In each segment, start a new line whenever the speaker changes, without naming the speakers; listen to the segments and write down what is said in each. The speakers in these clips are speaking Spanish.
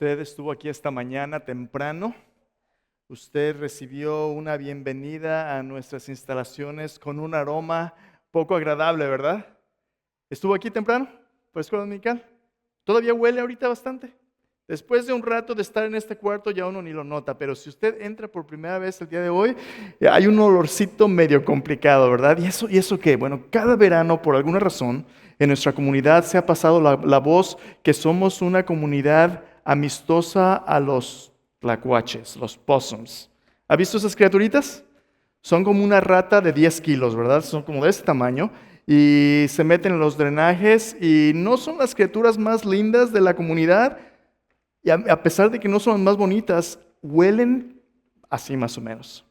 Usted estuvo aquí esta mañana temprano. Usted recibió una bienvenida a nuestras instalaciones con un aroma poco agradable, ¿verdad? ¿Estuvo aquí temprano por escuela dominical? ¿Todavía huele ahorita bastante? Después de un rato de estar en este cuarto ya uno ni lo nota, pero si usted entra por primera vez el día de hoy, hay un olorcito medio complicado, ¿verdad? ¿Y eso qué? Bueno, cada verano por alguna razón en nuestra comunidad se ha pasado la voz que somos una comunidad amistosa a los tlacuaches, los possums. ¿Ha visto esas criaturitas? Son como una rata de 10 kilos, ¿verdad? Son como de este tamaño y se meten en los drenajes y no son las criaturas más lindas de la comunidad y a pesar de que no son las más bonitas, huelen así más o menos.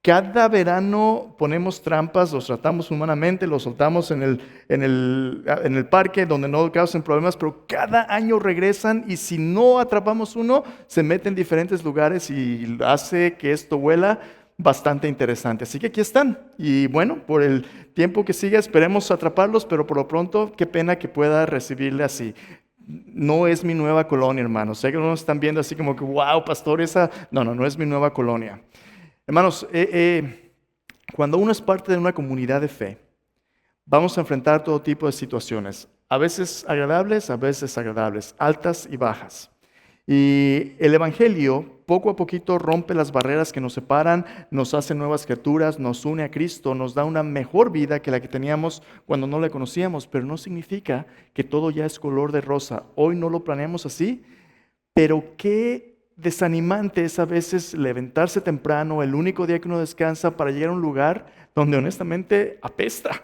Cada verano ponemos trampas, los tratamos humanamente, los soltamos en el parque donde no causen problemas, pero cada año regresan y si no atrapamos uno, se meten en diferentes lugares y hace que esto huela bastante interesante. Así que aquí están. Y bueno, por el tiempo que siga esperemos atraparlos, pero por lo pronto, qué pena que pueda recibirle así. No es mi nueva colonia, hermanos. Sé que no nos están viendo así como que, wow, pastor, esa... No es mi nueva colonia. Hermanos, cuando uno es parte de una comunidad de fe, vamos a enfrentar todo tipo de situaciones, a veces agradables, a veces desagradables, altas y bajas. Y el Evangelio poco a poquito rompe las barreras que nos separan, nos hace nuevas criaturas, nos une a Cristo, nos da una mejor vida que la que teníamos cuando no le conocíamos, pero no significa que todo ya es color de rosa. Hoy no lo planeamos así, pero qué desanimante es a veces levantarse temprano, el único día que uno descansa, para llegar a un lugar donde honestamente apesta.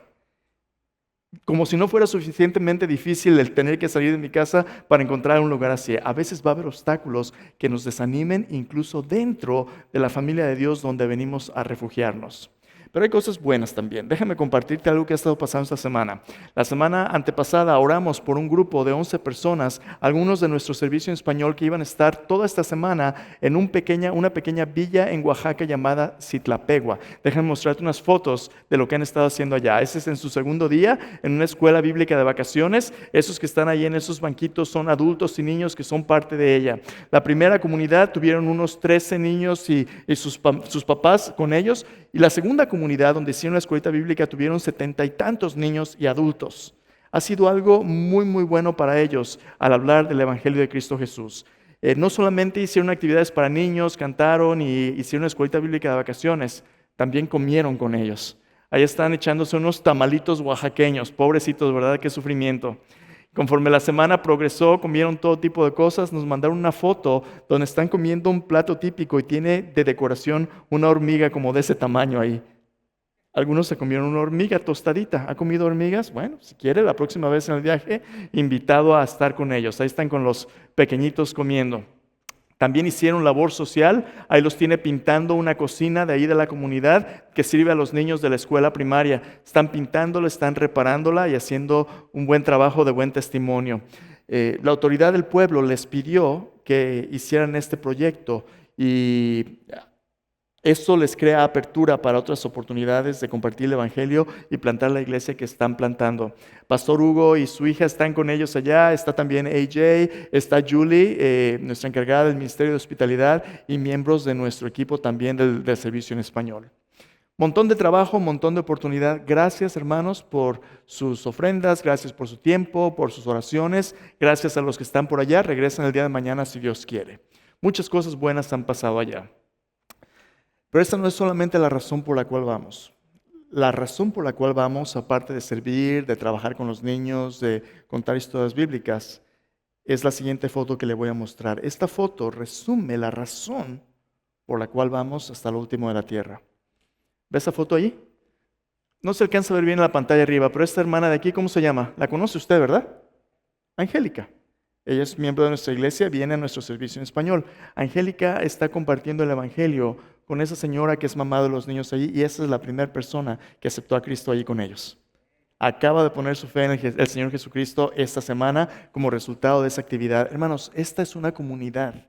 Como si no fuera suficientemente difícil el tener que salir de mi casa para encontrar un lugar así. A veces va a haber obstáculos que nos desanimen incluso dentro de la familia de Dios donde venimos a refugiarnos. Pero hay cosas buenas también. Déjame compartirte algo que ha estado pasando esta semana. La semana antepasada oramos por un grupo de 11 personas, algunos de nuestro servicio en español que iban a estar toda esta semana en una pequeña villa en Oaxaca llamada Citlapegua. Déjame mostrarte unas fotos de lo que han estado haciendo allá. Ese es en su segundo día en una escuela bíblica de vacaciones. Esos que están ahí en esos banquitos son adultos y niños que son parte de ella. La primera comunidad tuvieron unos 13 niños y sus papás con ellos. Y la segunda comunidad donde hicieron la escuelita bíblica tuvieron 70 y tantos niños y adultos. Ha sido algo muy, muy bueno para ellos al hablar del Evangelio de Cristo Jesús. No solamente hicieron actividades para niños, cantaron y hicieron una escuelita bíblica de vacaciones, también comieron con ellos. Ahí están echándose unos tamalitos oaxaqueños, pobrecitos, ¿verdad? Qué sufrimiento. Conforme la semana progresó, comieron todo tipo de cosas. Nos mandaron una foto donde están comiendo un plato típico y tiene de decoración una hormiga como de ese tamaño ahí. Algunos se comieron una hormiga tostadita. ¿Ha comido hormigas? Bueno, si quiere, la próxima vez en el viaje, invitado a estar con ellos. Ahí están con los pequeñitos comiendo. También hicieron labor social, ahí los tiene pintando una cocina de ahí de la comunidad que sirve a los niños de la escuela primaria. Están pintándola, están reparándola y haciendo un buen trabajo de buen testimonio. La autoridad del pueblo les pidió que hicieran este proyecto y esto les crea apertura para otras oportunidades de compartir el Evangelio y plantar la iglesia que están plantando. Pastor Hugo y su hija están con ellos allá, está también AJ, está Julie, nuestra encargada del Ministerio de Hospitalidad y miembros de nuestro equipo también del servicio en español. Montón de trabajo, montón de oportunidad. Gracias, hermanos, por sus ofrendas, gracias por su tiempo, por sus oraciones. Gracias a los que están por allá. Regresan el día de mañana si Dios quiere. Muchas cosas buenas han pasado allá. Pero esta no es solamente la razón por la cual vamos. La razón por la cual vamos, aparte de servir, de trabajar con los niños, de contar historias bíblicas, es la siguiente foto que le voy a mostrar. Esta foto resume la razón por la cual vamos hasta lo último de la tierra. ¿Ve esa foto ahí? No se alcanza a ver bien en la pantalla arriba, pero esta hermana de aquí, ¿cómo se llama? La conoce usted, ¿verdad? Angélica. Ella es miembro de nuestra iglesia, viene a nuestro servicio en español. Angélica está compartiendo el Evangelio con esa señora que es mamá de los niños allí y esa es la primera persona que aceptó a Cristo allí con ellos. Acaba de poner su fe en el Señor Jesucristo esta semana como resultado de esa actividad. Hermanos, esta es una comunidad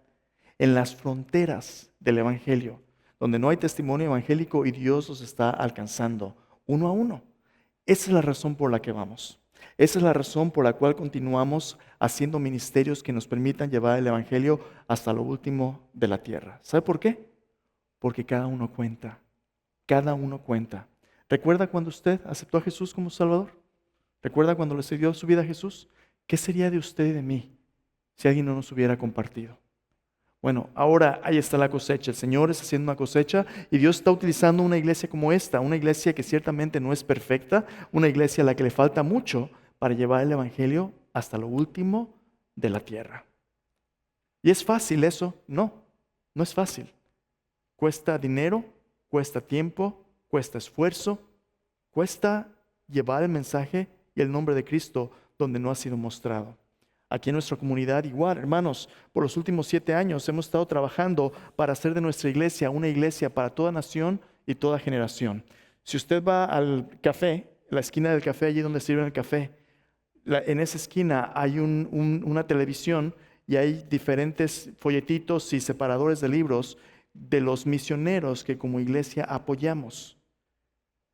en las fronteras del Evangelio, donde no hay testimonio evangélico y Dios los está alcanzando uno a uno. Esa es la razón por la que vamos. Esa es la razón por la cual continuamos haciendo ministerios que nos permitan llevar el Evangelio hasta lo último de la tierra. ¿Sabe por qué? Porque cada uno cuenta. Cada uno cuenta. ¿Recuerda cuando usted aceptó a Jesús como Salvador? ¿Recuerda cuando le dio su vida a Jesús? ¿Qué sería de usted y de mí si alguien no nos hubiera compartido? Bueno, ahora ahí está la cosecha. El Señor está haciendo una cosecha y Dios está utilizando una iglesia como esta, una iglesia que ciertamente no es perfecta, una iglesia a la que le falta mucho para llevar el Evangelio hasta lo último de la tierra. ¿Y es fácil eso? No, no es fácil. Cuesta dinero, cuesta tiempo, cuesta esfuerzo, cuesta llevar el mensaje y el nombre de Cristo donde no ha sido mostrado. Aquí en nuestra comunidad igual, hermanos, por los últimos 7 años hemos estado trabajando para hacer de nuestra iglesia una iglesia para toda nación y toda generación. Si usted va al café, la esquina del café, allí donde sirven el café, en esa esquina hay una televisión y hay diferentes folletitos y separadores de libros de los misioneros que como iglesia apoyamos.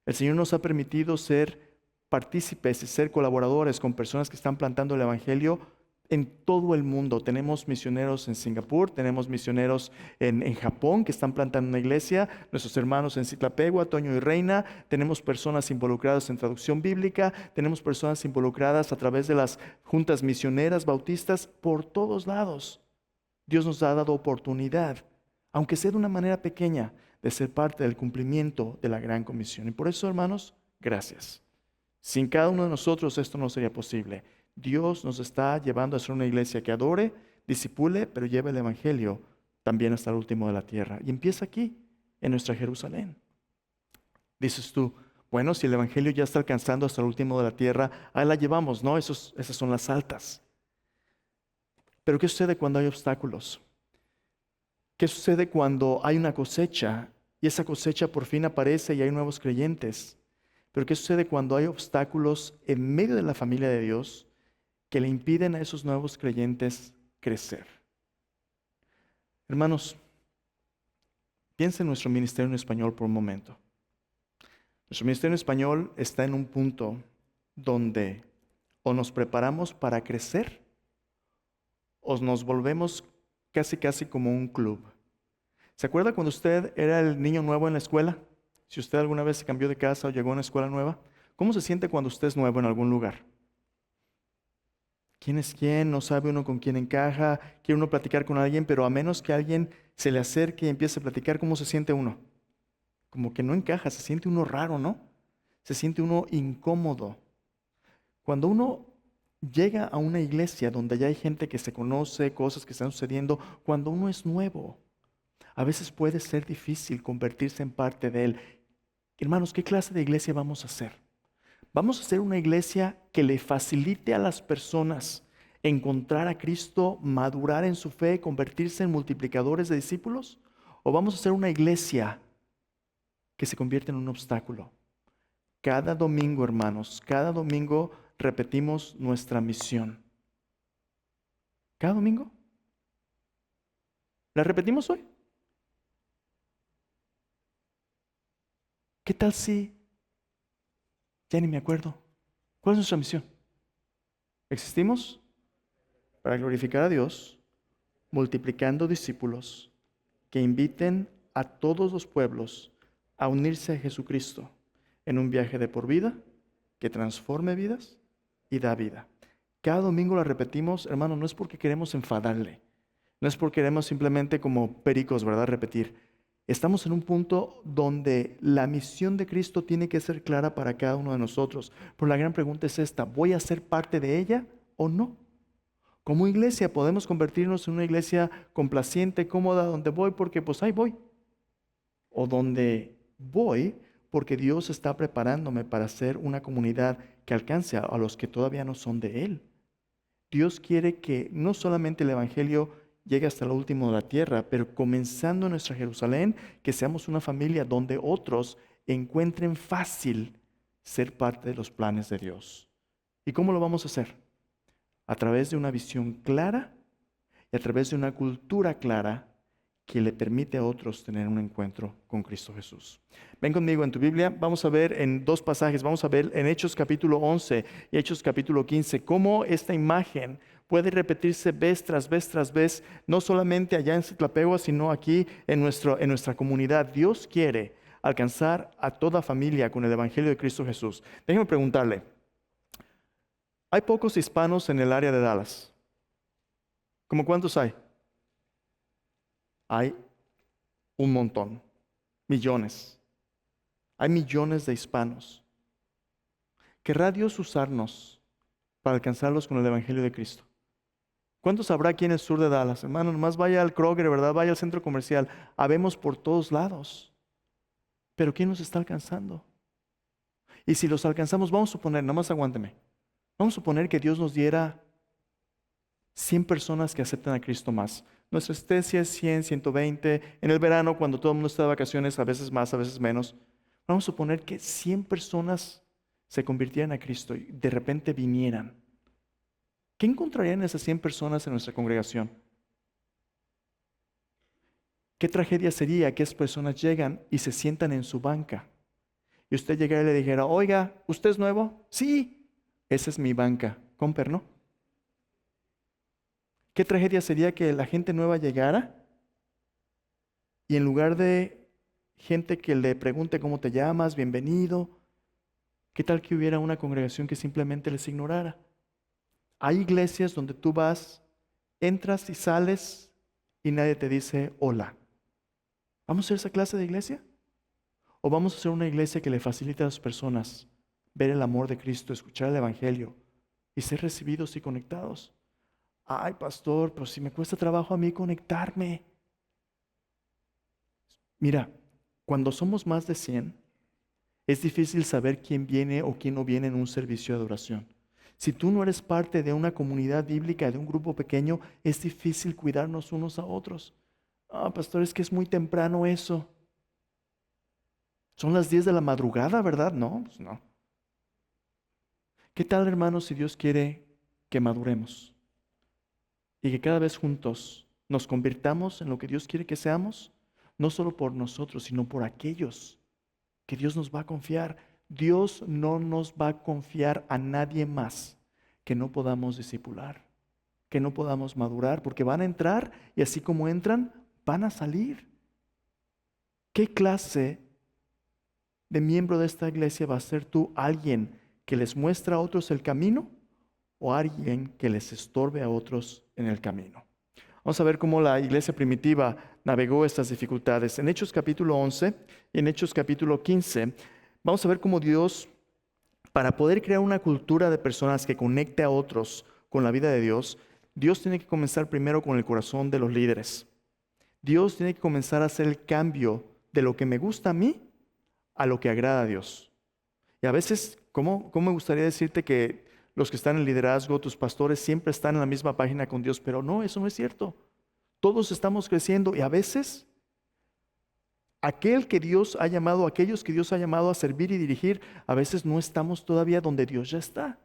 El Señor nos ha permitido ser partícipes y ser colaboradores con personas que están plantando el Evangelio en todo el mundo. Tenemos misioneros en Singapur, tenemos misioneros en Japón que están plantando una iglesia, nuestros hermanos en Citlapegua, Toño y Reina, tenemos personas involucradas en traducción bíblica, tenemos personas involucradas a través de las juntas misioneras bautistas por todos lados. Dios nos ha dado oportunidad, aunque sea de una manera pequeña, de ser parte del cumplimiento de la gran comisión. Y por eso, hermanos, gracias. Sin cada uno de nosotros esto no sería posible. Dios nos está llevando a ser una iglesia que adore, disipule, pero lleve el Evangelio también hasta el último de la tierra. Y empieza aquí, en nuestra Jerusalén. Dices tú, bueno, si el Evangelio ya está alcanzando hasta el último de la tierra, ahí la llevamos, ¿no? Esas son las altas. Pero ¿qué sucede cuando hay obstáculos? ¿Qué sucede cuando hay una cosecha y esa cosecha por fin aparece y hay nuevos creyentes? Pero ¿qué sucede cuando hay obstáculos en medio de la familia de Dios que le impiden a esos nuevos creyentes crecer? Hermanos, piensa en nuestro ministerio en español por un momento. Nuestro ministerio en español está en un punto donde o nos preparamos para crecer o nos volvemos casi como un club. ¿Se acuerda cuando usted era el niño nuevo en la escuela? Si usted alguna vez se cambió de casa o llegó a una escuela nueva, ¿cómo se siente cuando usted es nuevo en algún lugar? ¿Quién es quién? No sabe uno con quién encaja, quiere uno platicar con alguien, pero a menos que alguien se le acerque y empiece a platicar, ¿cómo se siente uno? Como que no encaja, se siente uno raro, ¿no? Se siente uno incómodo. Cuando uno llega a una iglesia donde ya hay gente que se conoce, cosas que están sucediendo, cuando uno es nuevo, a veces puede ser difícil convertirse en parte de él. Hermanos, ¿qué clase de iglesia vamos a hacer? ¿Vamos a ser una iglesia que le facilite a las personas encontrar a Cristo, madurar en su fe, convertirse en multiplicadores de discípulos? ¿O vamos a ser una iglesia que se convierte en un obstáculo? Cada domingo, hermanos, cada domingo repetimos nuestra misión. ¿Cada domingo? ¿La repetimos hoy? ¿Qué tal si ya ni me acuerdo? ¿Cuál es nuestra misión? Existimos para glorificar a Dios, multiplicando discípulos que inviten a todos los pueblos a unirse a Jesucristo en un viaje de por vida que transforme vidas y da vida. Cada domingo la repetimos, hermano, no es porque queremos enfadarle, no es porque queremos simplemente como pericos, ¿verdad? Repetir. Estamos en un punto donde la misión de Cristo tiene que ser clara para cada uno de nosotros. Pero la gran pregunta es esta: ¿voy a ser parte de ella o no? Como iglesia podemos convertirnos en una iglesia complaciente, cómoda, donde voy porque pues ahí voy. O donde voy porque Dios está preparándome para ser una comunidad que alcance a los que todavía no son de Él. Dios quiere que no solamente el Evangelio llegue hasta lo último de la tierra, pero comenzando en nuestra Jerusalén, que seamos una familia donde otros encuentren fácil ser parte de los planes de Dios. ¿Y cómo lo vamos a hacer? A través de una visión clara y a través de una cultura clara que le permite a otros tener un encuentro con Cristo Jesús. Ven conmigo en tu Biblia, vamos a ver en dos pasajes, vamos a ver en Hechos capítulo 11 y Hechos capítulo 15, cómo esta imagen puede repetirse vez tras vez tras vez, no solamente allá en Citlapegua, sino aquí en nuestra comunidad. Dios quiere alcanzar a toda familia con el Evangelio de Cristo Jesús. Déjeme preguntarle, hay pocos hispanos en el área de Dallas. ¿Cómo cuántos hay? Hay un montón, millones. Hay millones de hispanos. ¿Querrá Dios usarnos para alcanzarlos con el Evangelio de Cristo? ¿Cuántos habrá aquí en el sur de Dallas? Hermano, nomás vaya al Kroger, ¿verdad? Vaya al centro comercial. Habemos por todos lados. Pero ¿quién nos está alcanzando? Y si los alcanzamos, vamos a suponer, nomás aguánteme. Vamos a suponer que Dios nos diera 100 personas que aceptan a Cristo más. Nuestra especie es 100, 120. En el verano, cuando todo el mundo está de vacaciones, a veces más, a veces menos. Vamos a suponer que 100 personas se convirtieran a Cristo y de repente vinieran. ¿Qué encontrarían esas 100 personas en nuestra congregación? ¿Qué tragedia sería que esas personas llegan y se sientan en su banca? Y usted llegara y le dijera, oiga, ¿usted es nuevo? Sí, esa es mi banca. Comper, ¿no? ¿Qué tragedia sería que la gente nueva llegara y en lugar de gente que le pregunte cómo te llamas, bienvenido, qué tal que hubiera una congregación que simplemente les ignorara? Hay iglesias donde tú vas, entras y sales y nadie te dice hola. ¿Vamos a ser esa clase de iglesia? ¿O vamos a ser una iglesia que le facilite a las personas ver el amor de Cristo, escuchar el Evangelio y ser recibidos y conectados? Ay, pastor, pero si me cuesta trabajo a mí conectarme. Mira, cuando somos más de 100, es difícil saber quién viene o quién no viene en un servicio de adoración. Si tú no eres parte de una comunidad bíblica, de un grupo pequeño, es difícil cuidarnos unos a otros. Ah, pastor, es que es muy temprano eso. Son las 10 de la madrugada, ¿verdad? No, pues no. ¿Qué tal, hermanos, si Dios quiere que maduremos? Y que cada vez juntos nos convirtamos en lo que Dios quiere que seamos, no solo por nosotros, sino por aquellos que Dios nos va a confiar. Dios no nos va a confiar a nadie más que no podamos discipular, que no podamos madurar, porque van a entrar y así como entran, van a salir. ¿Qué clase de miembro de esta iglesia va a ser tú? ¿Alguien que les muestra a otros el camino o alguien que les estorbe a otros en el camino? Vamos a ver cómo la iglesia primitiva navegó estas dificultades. En Hechos capítulo 11 y en Hechos capítulo 15, vamos a ver cómo Dios, para poder crear una cultura de personas que conecte a otros con la vida de Dios, Dios tiene que comenzar primero con el corazón de los líderes. Dios tiene que comenzar a hacer el cambio de lo que me gusta a mí a lo que agrada a Dios. Y a veces, ¿cómo me gustaría decirte que los que están en liderazgo, tus pastores, siempre están en la misma página con Dios? Pero no, eso no es cierto. Todos estamos creciendo y a veces aquellos que Dios ha llamado a servir y dirigir, a veces no estamos todavía donde Dios ya está.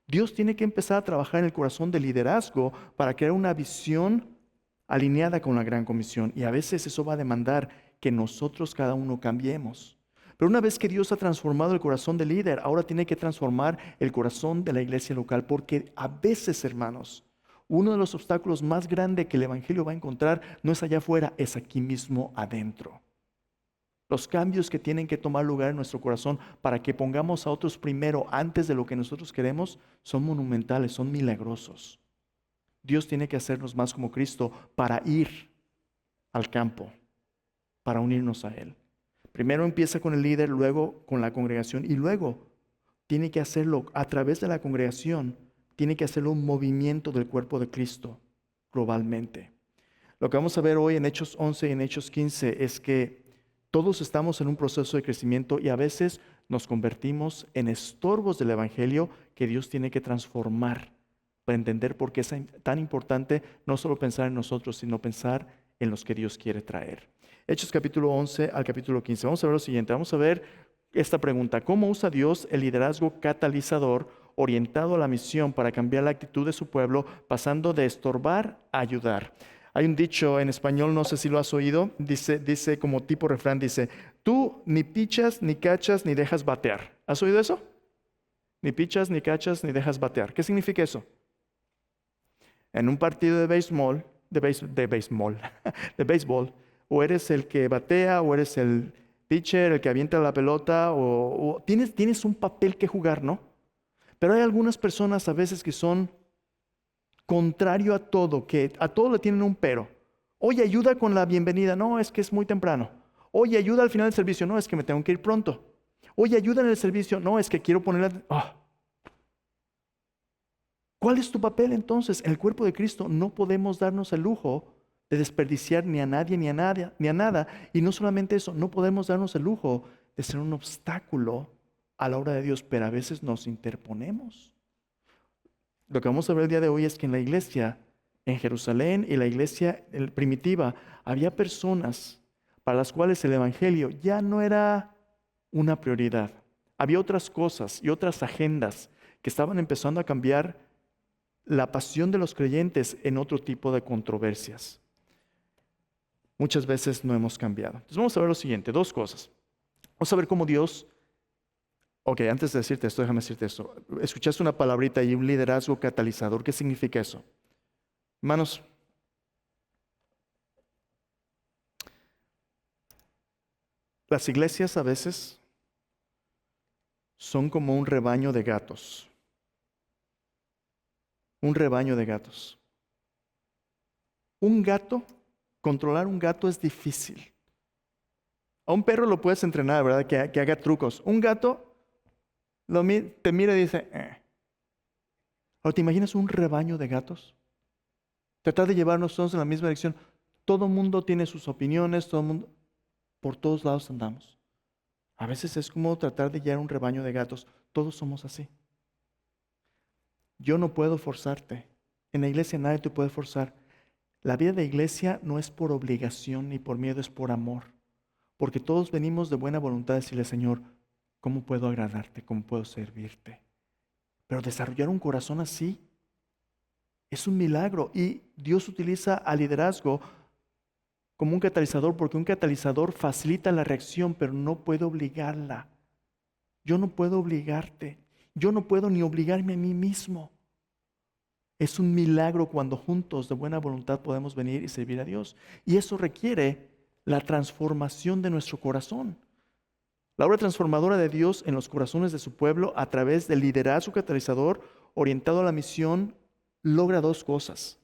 Dios tiene que empezar a trabajar en el corazón del liderazgo para crear una visión alineada con la gran comisión. Y a veces eso va a demandar que nosotros cada uno cambiemos. Pero una vez que Dios ha transformado el corazón del líder, ahora tiene que transformar el corazón de la iglesia local, porque a veces, hermanos, uno de los obstáculos más grandes que el Evangelio va a encontrar no es allá afuera, es aquí mismo adentro. Los cambios que tienen que tomar lugar en nuestro corazón para que pongamos a otros primero antes de lo que nosotros queremos son monumentales, son milagrosos. Dios tiene que hacernos más como Cristo para ir al campo, para unirnos a Él. Primero empieza con el líder, luego con la congregación y luego tiene que hacerlo a través de la congregación, tiene que hacerlo un movimiento del cuerpo de Cristo globalmente. Lo que vamos a ver hoy en Hechos 11 y en Hechos 15 es que todos estamos en un proceso de crecimiento y a veces nos convertimos en estorbos del Evangelio que Dios tiene que transformar para entender por qué es tan importante no solo pensar en nosotros, sino pensar en los que Dios quiere traer. Hechos capítulo 11 al capítulo 15. Vamos a ver lo siguiente. Vamos a ver esta pregunta. ¿Cómo usa Dios el liderazgo catalizador orientado a la misión para cambiar la actitud de su pueblo, pasando de estorbar a ayudar? Hay un dicho en español, no sé si lo has oído, dice como tipo refrán, dice, tú ni pichas, ni cachas, ni dejas batear. ¿Has oído eso? Ni pichas, ni cachas, ni dejas batear. ¿Qué significa eso? En un partido de béisbol, de béisbol, o eres el que batea, o eres el pitcher, el que avienta la pelota, o tienes un papel que jugar, ¿no? Pero hay algunas personas a veces que son contrario a todo, que a todo le tienen un pero. Oye, ayuda con la bienvenida. No, es que es muy temprano. Oye, ayuda al final del servicio. No, es que me tengo que ir pronto. Oye, ayuda en el servicio. No, es que quiero ponerla. ¿Cuál es tu papel entonces? En el cuerpo de Cristo no podemos darnos el lujo de desperdiciar ni a nadie, ni a nada, ni a nada. Y no solamente eso, no podemos darnos el lujo de ser un obstáculo a la obra de Dios, pero a veces nos interponemos. Lo que vamos a ver el día de hoy es que en la iglesia, en Jerusalén y la iglesia primitiva, había personas para las cuales el evangelio ya no era una prioridad. Había otras cosas y otras agendas que estaban empezando a cambiar la pasión de los creyentes en otro tipo de controversias. Muchas veces no hemos cambiado. Entonces vamos a ver lo siguiente, dos cosas. Vamos a ver cómo Dios. Ok, antes de decirte esto, déjame decirte esto. Escuchaste una palabrita y un liderazgo catalizador. ¿Qué significa eso? Hermanos, las iglesias a veces son como un rebaño de gatos. Un rebaño de gatos. Un gato, controlar un gato es difícil. A un perro lo puedes entrenar, ¿verdad? Que haga trucos. Un gato te mira y dice, Ahora, ¿te imaginas un rebaño de gatos? Tratar de llevarnos todos en la misma dirección. Todo el mundo tiene sus opiniones, todo el mundo, por todos lados andamos. A veces es como tratar de llevar un rebaño de gatos. Todos somos así. Yo no puedo forzarte. En la iglesia nadie te puede forzar. La vida de iglesia no es por obligación ni por miedo, es por amor. Porque todos venimos de buena voluntad a decirle, Señor, ¿cómo puedo agradarte? ¿Cómo puedo servirte? Pero desarrollar un corazón así es un milagro. Y Dios utiliza al liderazgo como un catalizador, porque un catalizador facilita la reacción, pero no puede obligarla. Yo no puedo obligarte. Yo no puedo ni obligarme a mí mismo. Es un milagro cuando juntos de buena voluntad podemos venir y servir a Dios. Y eso requiere la transformación de nuestro corazón. La obra transformadora de Dios en los corazones de su pueblo a través del liderazgo catalizador orientado a la misión logra dos cosas.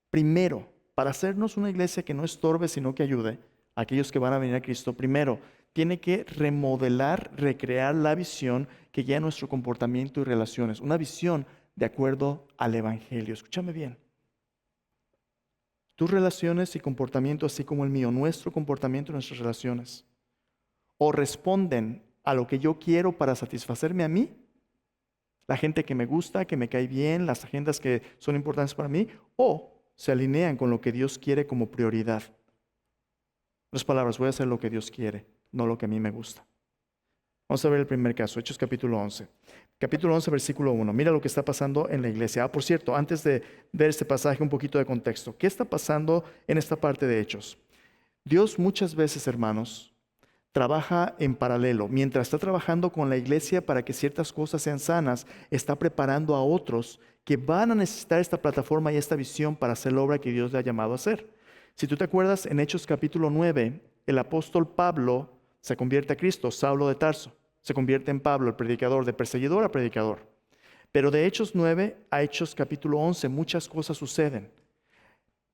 Primero, para hacernos una iglesia que no estorbe, sino que ayude a aquellos que van a venir a Cristo, primero, tiene que remodelar, recrear la visión que guía nuestro comportamiento y relaciones. Una visión de acuerdo al Evangelio. Escúchame bien. Tus relaciones y comportamiento, así como el mío, nuestro comportamiento y nuestras relaciones, o responden a lo que yo quiero para satisfacerme a mí, la gente que me gusta, que me cae bien, las agendas que son importantes para mí, o se alinean con lo que Dios quiere como prioridad. En otras palabras, voy a hacer lo que Dios quiere, no lo que a mí me gusta. Vamos a ver el primer caso, Hechos capítulo 11. Capítulo 11, versículo 1. Mira lo que está pasando en la iglesia. Por cierto, antes de ver este pasaje, un poquito de contexto. ¿Qué está pasando en esta parte de Hechos? Dios muchas veces, hermanos, trabaja en paralelo. Mientras está trabajando con la iglesia para que ciertas cosas sean sanas, está preparando a otros que van a necesitar esta plataforma y esta visión para hacer la obra que Dios le ha llamado a hacer. Si tú te acuerdas, en Hechos capítulo 9, el apóstol Pablo se convierte a Cristo, Saulo de Tarso. Se convierte en Pablo, el predicador, de perseguidor a predicador. Pero de Hechos 9 a Hechos capítulo 11 muchas cosas suceden.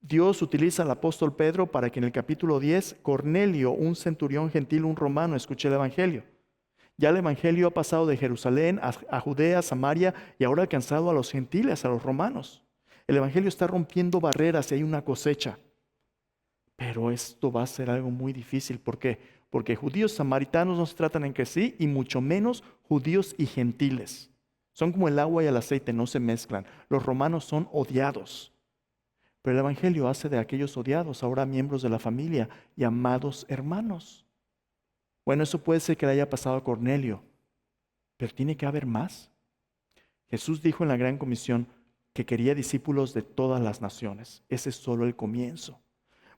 Dios utiliza al apóstol Pedro para que en el capítulo 10 Cornelio, un centurión gentil, un romano, escuche el evangelio. Ya el evangelio ha pasado de Jerusalén a Judea, Samaria y ahora ha alcanzado a los gentiles, a los romanos. El evangelio está rompiendo barreras y hay una cosecha. Pero esto va a ser algo muy difícil. ¿Por qué? Porque judíos samaritanos no se tratan entre sí y mucho menos judíos y gentiles. Son como el agua y el aceite, no se mezclan. Los romanos son odiados. Pero el evangelio hace de aquellos odiados ahora miembros de la familia y amados hermanos. Bueno, eso puede ser que le haya pasado a Cornelio, pero tiene que haber más. Jesús dijo en la Gran Comisión que quería discípulos de todas las naciones. Ese es solo el comienzo.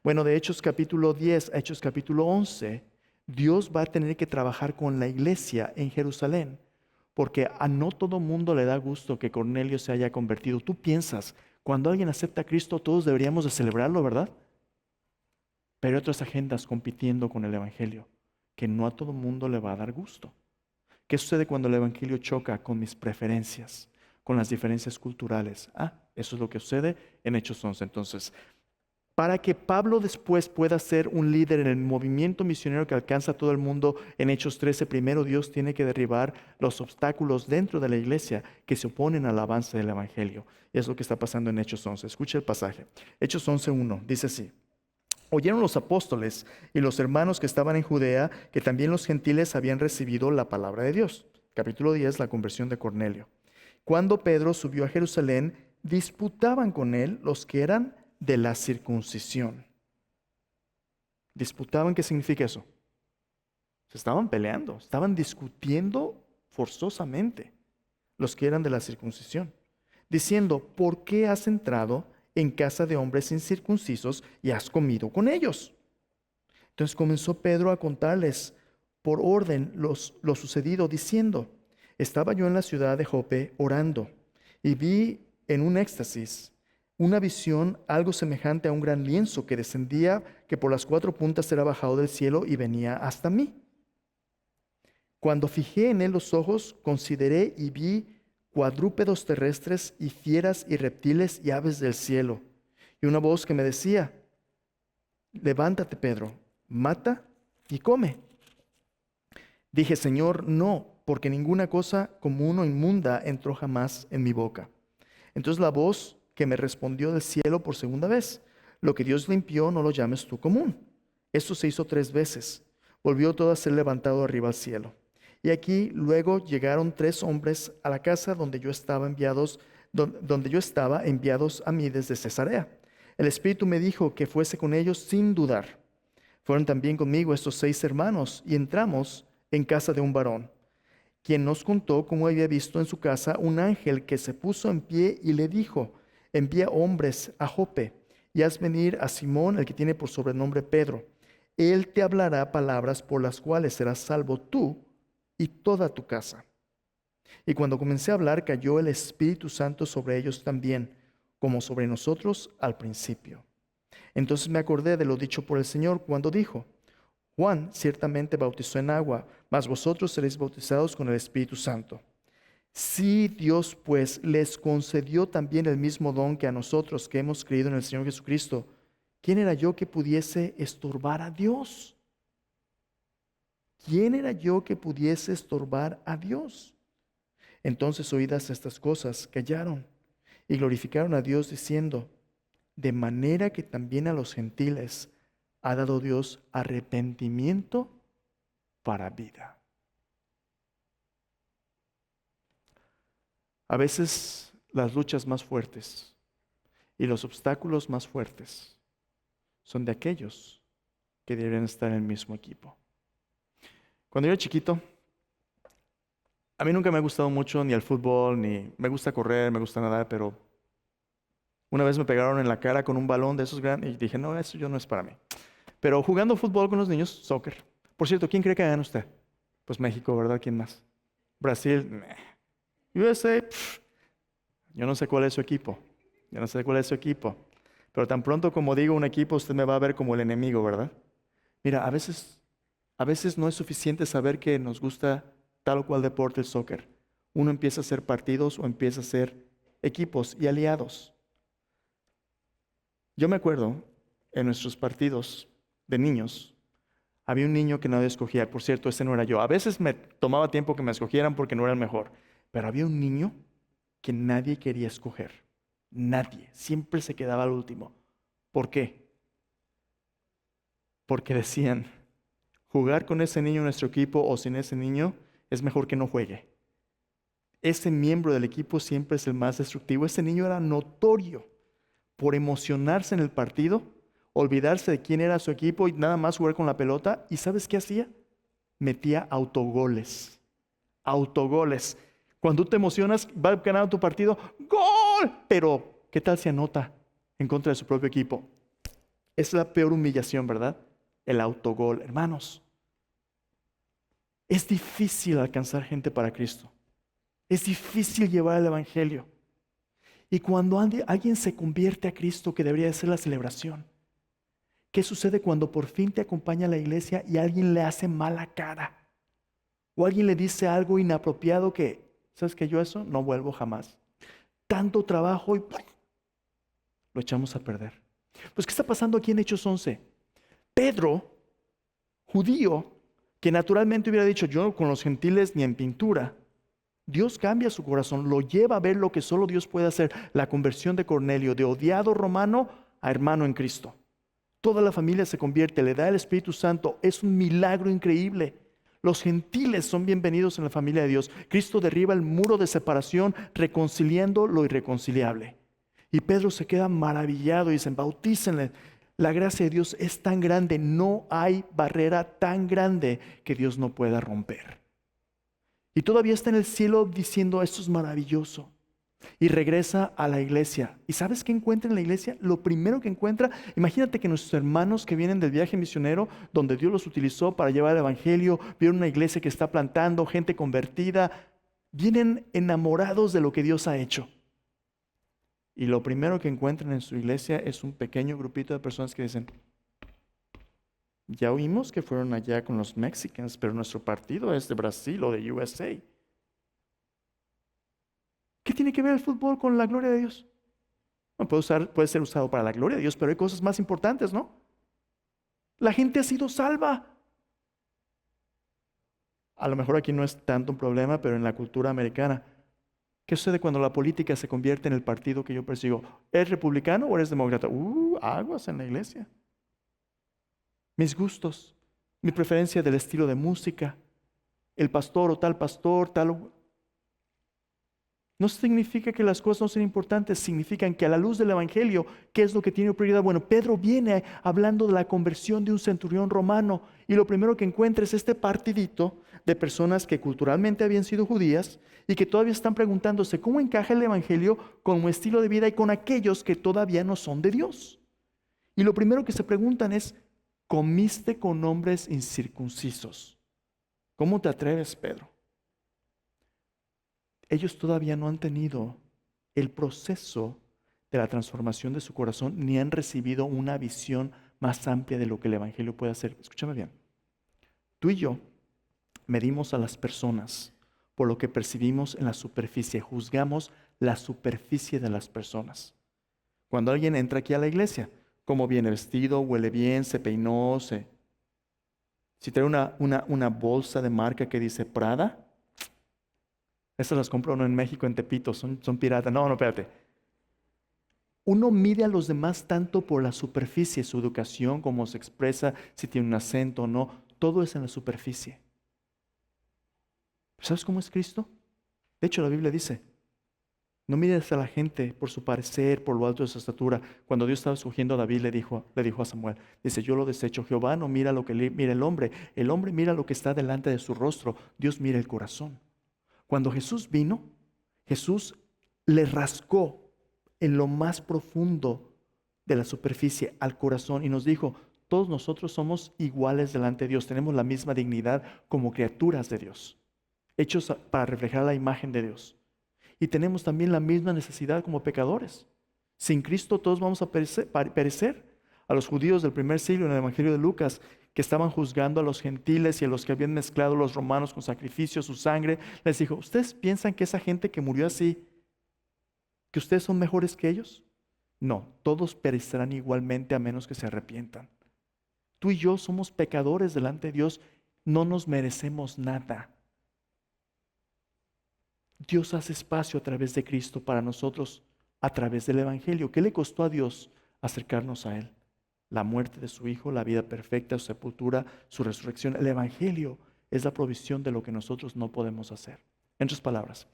Bueno, de Hechos capítulo 10 a Hechos capítulo 11, Dios va a tener que trabajar con la iglesia en Jerusalén, porque a no todo mundo le da gusto que Cornelio se haya convertido. Tú piensas, cuando alguien acepta a Cristo, todos deberíamos de celebrarlo, ¿verdad? Pero hay otras agendas compitiendo con el Evangelio, que no a todo mundo le va a dar gusto. ¿Qué sucede cuando el Evangelio choca con mis preferencias, con las diferencias culturales? Eso es lo que sucede en Hechos 11. Entonces, para que Pablo después pueda ser un líder en el movimiento misionero que alcanza a todo el mundo en Hechos 13, primero Dios tiene que derribar los obstáculos dentro de la iglesia que se oponen al avance del Evangelio. Y es lo que está pasando en Hechos 11. Escucha el pasaje. Hechos 11:1 dice así. Oyeron los apóstoles y los hermanos que estaban en Judea que también los gentiles habían recibido la palabra de Dios. Capítulo 10, la conversión de Cornelio. Cuando Pedro subió a Jerusalén, disputaban con él los que eran de la circuncisión. Disputaban, ¿qué significa eso? Se estaban peleando, estaban discutiendo forzosamente los que eran de la circuncisión, diciendo, ¿por qué has entrado en casa de hombres incircuncisos y has comido con ellos? Entonces comenzó Pedro a contarles por orden lo sucedido, diciendo, estaba yo en la ciudad de Jope orando y vi en un éxtasis una visión algo semejante a un gran lienzo que descendía, que por las 4 puntas era bajado del cielo y venía hasta mí. Cuando fijé en él los ojos, consideré y vi cuadrúpedos terrestres y fieras y reptiles y aves del cielo. Y una voz que me decía, levántate, Pedro, mata y come. Dije, Señor, no, porque ninguna cosa común o inmunda entró jamás en mi boca. Entonces la voz que me respondió del cielo por segunda vez, lo que Dios limpió no lo llames tú común. Esto se hizo 3 veces. Volvió todo a ser levantado arriba al cielo. Y aquí luego llegaron 3 hombres a la casa donde yo estaba enviados a mí desde Cesarea. El Espíritu me dijo que fuese con ellos sin dudar. Fueron también conmigo estos 6 hermanos y entramos en casa de un varón, quien nos contó cómo había visto en su casa un ángel que se puso en pie y le dijo, envía hombres a Jope y haz venir a Simón, el que tiene por sobrenombre Pedro. Él te hablará palabras por las cuales serás salvo tú y toda tu casa. Y cuando comencé a hablar, cayó el Espíritu Santo sobre ellos también, como sobre nosotros al principio. Entonces me acordé de lo dicho por el Señor cuando dijo, Juan ciertamente bautizó en agua, mas vosotros seréis bautizados con el Espíritu Santo. Si Dios pues les concedió también el mismo don que a nosotros que hemos creído en el Señor Jesucristo, ¿quién era yo que pudiese estorbar a Dios? ¿Quién era yo que pudiese estorbar a Dios? Entonces, oídas estas cosas, callaron y glorificaron a Dios diciendo, de manera que también a los gentiles ha dado Dios arrepentimiento para vida. A veces las luchas más fuertes y los obstáculos más fuertes son de aquellos que deberían estar en el mismo equipo. Cuando yo era chiquito, a mí nunca me ha gustado mucho ni el fútbol, ni me gusta correr, me gusta nadar, pero una vez me pegaron en la cara con un balón de esos grandes y dije, no, eso yo no es para mí. Pero jugando fútbol con los niños, soccer. Por cierto, ¿quién cree que gana usted? Pues México, ¿verdad? ¿Quién más? Brasil, USA, yo no sé cuál es su equipo. Yo no sé cuál es su equipo. Pero tan pronto como digo un equipo, usted me va a ver como el enemigo, ¿verdad? Mira, a veces no es suficiente saber que nos gusta tal o cual deporte, el soccer. Uno empieza a hacer partidos o empieza a hacer equipos y aliados. Yo me acuerdo en nuestros partidos de niños, había un niño que nadie escogía. Por cierto, ese no era yo. A veces me tomaba tiempo que me escogieran porque no era el mejor. Pero había un niño que nadie quería escoger. Nadie. Siempre se quedaba al último. ¿Por qué? Porque decían, jugar con ese niño en nuestro equipo o sin ese niño es mejor que no juegue. Ese miembro del equipo siempre es el más destructivo. Ese niño era notorio por emocionarse en el partido, olvidarse de quién era su equipo y nada más jugar con la pelota. ¿Y sabes qué hacía? Metía autogoles. Autogoles. Cuando tú te emocionas, va ganando tu partido, ¡gol! Pero, ¿qué tal si anota en contra de su propio equipo? Es la peor humillación, ¿verdad? El autogol. Hermanos, es difícil alcanzar gente para Cristo. Es difícil llevar el evangelio. Y cuando alguien se convierte a Cristo, que debería ser la celebración, ¿qué sucede cuando por fin te acompaña a la iglesia y alguien le hace mala cara? O alguien le dice algo inapropiado que, ¿sabes qué? Yo eso no vuelvo jamás. Tanto trabajo y lo echamos a perder. Pues, ¿qué está pasando aquí en Hechos 11? Pedro, judío, que naturalmente hubiera dicho, yo con los gentiles ni en pintura. Dios cambia su corazón, lo lleva a ver lo que solo Dios puede hacer, la conversión de Cornelio, de odiado romano a hermano en Cristo. Toda la familia se convierte, le da el Espíritu Santo, es un milagro increíble. Los gentiles son bienvenidos en la familia de Dios. Cristo derriba el muro de separación, reconciliando lo irreconciliable. Y Pedro se queda maravillado y dicen, bautícenle. La gracia de Dios es tan grande, no hay barrera tan grande que Dios no pueda romper. Y todavía está en el cielo diciendo, esto es maravilloso. Y regresa a la iglesia. ¿Y sabes qué encuentra en la iglesia? Lo primero que encuentra, imagínate que nuestros hermanos que vienen del viaje misionero, donde Dios los utilizó para llevar el evangelio, vieron una iglesia que está plantando, gente convertida, vienen enamorados de lo que Dios ha hecho. Y lo primero que encuentran en su iglesia es un pequeño grupito de personas que dicen, ya oímos que fueron allá con los mexicanos, pero nuestro partido es de Brasil o de USA. ¿Qué tiene que ver el fútbol con la gloria de Dios? Bueno, puede ser usado para la gloria de Dios, pero hay cosas más importantes, ¿no? La gente ha sido salva. A lo mejor aquí no es tanto un problema, pero en la cultura americana, ¿qué sucede cuando la política se convierte en el partido que yo persigo? ¿Eres republicano o eres demócrata? Aguas en la iglesia. Mis gustos, mi preferencia del estilo de música, el pastor o tal pastor, tal. No significa que las cosas no sean importantes, significan que a la luz del evangelio, ¿qué es lo que tiene prioridad? Bueno, Pedro viene hablando de la conversión de un centurión romano y lo primero que encuentra es este partidito de personas que culturalmente habían sido judías y que todavía están preguntándose cómo encaja el evangelio con un estilo de vida y con aquellos que todavía no son de Dios. Y lo primero que se preguntan es, ¿comiste con hombres incircuncisos? ¿Cómo te atreves, Pedro? Ellos todavía no han tenido el proceso de la transformación de su corazón ni han recibido una visión más amplia de lo que el evangelio puede hacer. Escúchame bien. Tú y yo medimos a las personas por lo que percibimos en la superficie, juzgamos la superficie de las personas. Cuando alguien entra aquí a la iglesia, cómo viene vestido, huele bien, se peinó, si trae una bolsa de marca que dice Prada, estas las compra uno en México, en Tepito, son piratas. No, espérate. Uno mide a los demás tanto por la superficie, su educación, cómo se expresa, si tiene un acento o no. Todo es en la superficie. ¿Sabes cómo es Cristo? De hecho, la Biblia dice, no mires a la gente por su parecer, por lo alto de su estatura. Cuando Dios estaba escogiendo a David, le dijo a Samuel, dice, yo lo desecho. Jehová no mira lo que mira el hombre mira lo que está delante de su rostro. Dios mira el corazón. Cuando Jesús vino, Jesús le rascó en lo más profundo de la superficie al corazón y nos dijo, todos nosotros somos iguales delante de Dios, tenemos la misma dignidad como criaturas de Dios, hechos para reflejar la imagen de Dios. Y tenemos también la misma necesidad como pecadores. Sin Cristo todos vamos a perecer. A los judíos del primer siglo en el Evangelio de Lucas, que estaban juzgando a los gentiles y a los que habían mezclado los romanos con sacrificios, su sangre, les dijo, ¿ustedes piensan que esa gente que murió así, que ustedes son mejores que ellos? No, todos perecerán igualmente a menos que se arrepientan. Tú y yo somos pecadores delante de Dios, no nos merecemos nada. Dios hace espacio a través de Cristo para nosotros, a través del Evangelio. ¿Qué le costó a Dios acercarnos a Él? La muerte de su Hijo, la vida perfecta, su sepultura, su resurrección. El Evangelio es la provisión de lo que nosotros no podemos hacer. En otras palabras,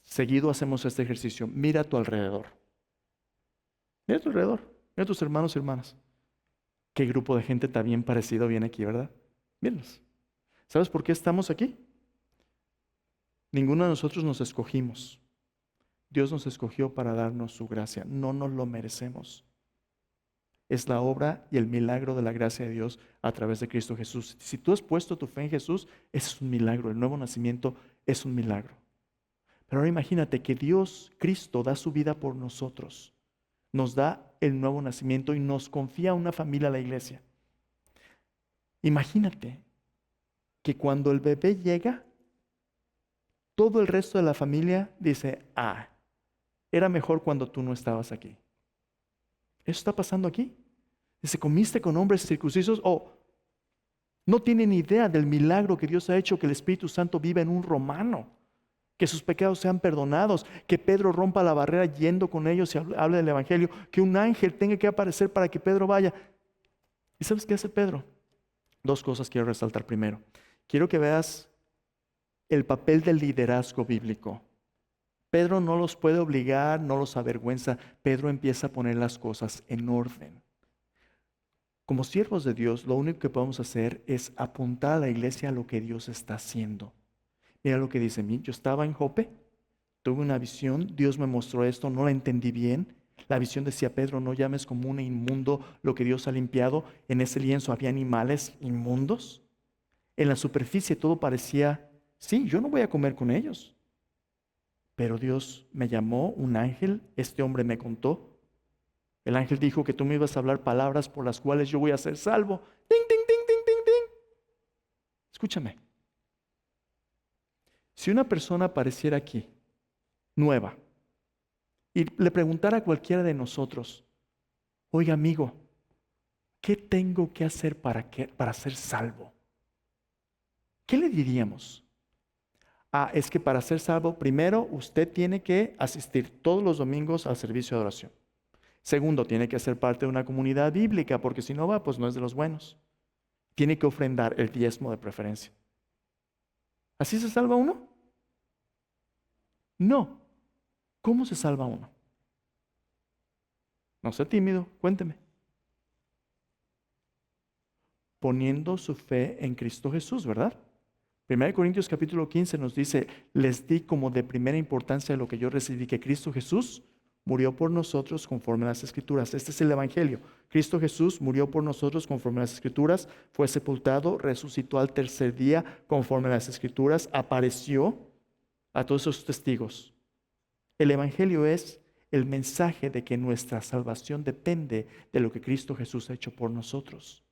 seguido hacemos este ejercicio. Mira a tu alrededor. Mira a tu alrededor. Mira a tus hermanos y hermanas. Qué grupo de gente tan bien parecido viene aquí, ¿verdad? Mírenlos. ¿Sabes por qué estamos aquí? Ninguno de nosotros nos escogimos. Dios nos escogió para darnos su gracia. No nos lo merecemos. es la obra y el milagro de la gracia de Dios a través de Cristo Jesús. Si tú has puesto tu fe en Jesús, ese es un milagro. El nuevo nacimiento es un milagro. Pero ahora imagínate que Dios, Cristo, da su vida por nosotros. Nos da el nuevo nacimiento y nos confía una familia a la iglesia. Imagínate que cuando el bebé llega, todo el resto de la familia dice, era mejor cuando tú no estabas aquí. ¿Eso está pasando aquí? Dice, ¿comiste con hombres circuncisos? No tienen idea del milagro que Dios ha hecho, que el Espíritu Santo vive en un romano, que sus pecados sean perdonados, que Pedro rompa la barrera yendo con ellos y hable del Evangelio, que un ángel tenga que aparecer para que Pedro vaya. ¿Y sabes qué hace Pedro? Dos cosas quiero resaltar primero. Quiero que veas el papel del liderazgo bíblico. Pedro no los puede obligar, no los avergüenza. Pedro empieza a poner las cosas en orden. Como siervos de Dios, lo único que podemos hacer es apuntar a la iglesia a lo que Dios está haciendo. Mira lo que dice mí. Yo estaba en Jope, tuve una visión, Dios me mostró esto, no la entendí bien. La visión decía, Pedro, no llames como un inmundo lo que Dios ha limpiado. En ese lienzo había animales inmundos. En la superficie todo parecía, sí, yo no voy a comer con ellos. Pero Dios me llamó, un ángel, este hombre me contó. El ángel dijo que tú me ibas a hablar palabras por las cuales yo voy a ser salvo. ¡Ting, ting, ting, ting, ting, ting! Escúchame. Si una persona apareciera aquí, nueva, y le preguntara a cualquiera de nosotros, oiga amigo, ¿qué tengo que hacer para ser salvo? ¿Qué le diríamos? Es que para ser salvo, primero usted tiene que asistir todos los domingos al servicio de oración. Segundo, tiene que ser parte de una comunidad bíblica, porque si no va, pues no es de los buenos. Tiene que ofrendar el diezmo de preferencia. ¿Así se salva uno? No. ¿Cómo se salva uno? No sea tímido, cuénteme. Poniendo su fe en Cristo Jesús, ¿verdad? 1 Corintios capítulo 15 nos dice, les di como de primera importancia lo que yo recibí, que Cristo Jesús murió por nosotros conforme a las Escrituras. Este es el Evangelio. Cristo Jesús murió por nosotros conforme a las Escrituras, fue sepultado, resucitó al tercer día conforme a las Escrituras, apareció a todos esos testigos. El Evangelio es el mensaje de que nuestra salvación depende de lo que Cristo Jesús ha hecho por nosotros.